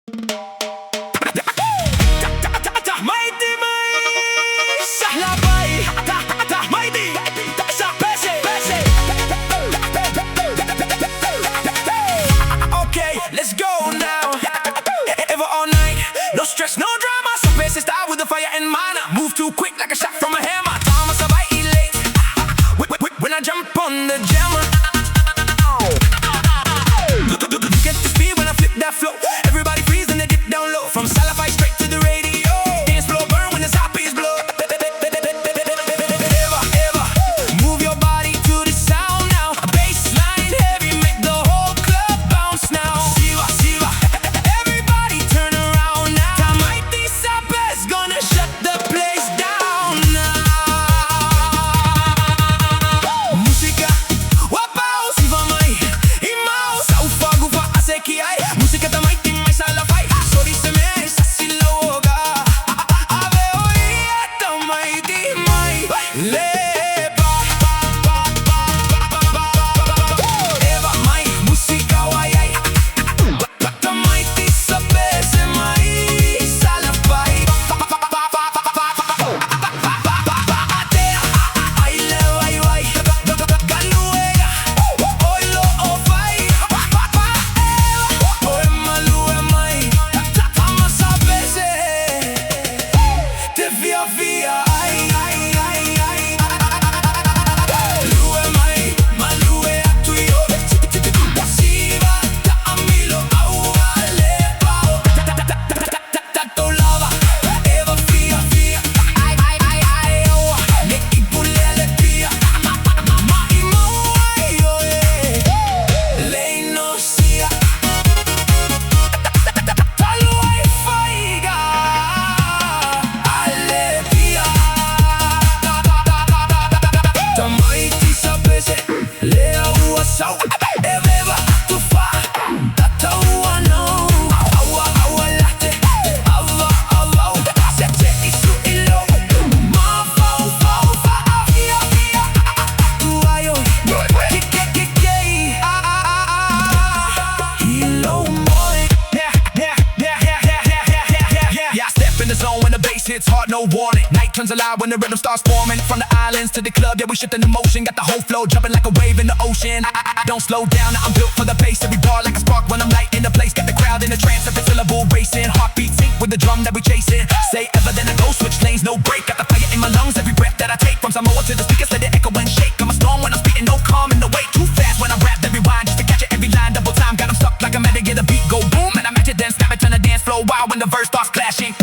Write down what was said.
Tamaiti Tamaiti SAPESE. Okay, let's go now. Ever all night, no stress, no drama. SAPESE style with the fire in mind. Move too quick like a shot from a hammer. Tama late. When I jump on the jammer. Get the speed when I flip that flow. Everybody freeze and they dip down low. From Salafai straight to the radio. Dance floor burn when the SAPESE blow. Ever move your body to the sound now. A bassline heavy make the whole club bounce now. Siva, everybody turn around now. Tamaiti SAPESE gonna shut the place down now. Música, wapau, siva mai, imau, saufa gufa aseki ai. Música Tamaiti mais salafai, sorry se me sasiloga. Ave oia Tamaiti mai lepa. Eva mai música waiai. Tamaiti SAPESE mai salafai. Atea, aile wai. Galuega, oilo ofai. Oe malue mai. Tama SAPESE. Te via ai. Lue mai, malue atuio. Siva, ta amilo auale pao. Tato lava, eva fia. Ai, oa, ne ipulele pia. Mai moai, oe. Lei no sia. Talo ai faiga. Ale pia. Tamaiti SAPESE. Lea ua sau. Eveva tufa. Tata ua no. Aua late. Ava. Sete isu ilo. Ma fau. Fia. Tuayo. Kike. Hilo moi. Yeah, I step in the zone when the bass hits hard, no warning. Night turns alive when the rhythm starts forming. From the islands to the club, yeah, we shifting the motion. Got the whole flow jumping like a wave in the ocean. I don't slow down, I'm built for the pace. Every bar like a spark when I'm lighting the place. Got the crowd in a trance, every syllable racing. Heartbeat sync with the drum that we chasing. Say ever, then I go, switch lanes, no break. Got the fire in my lungs, every breath that I take. From Samoa to the speakers, let it echo and shake. I'm a storm when I'm speaking, no calm in the way. Too fast when I rap, then rewind just to catch it every line. Double time, got 'em stuck like I'm at to get a beat go boom. And I match it, then snap it, turn the dance floor wild when the verse starts clashing.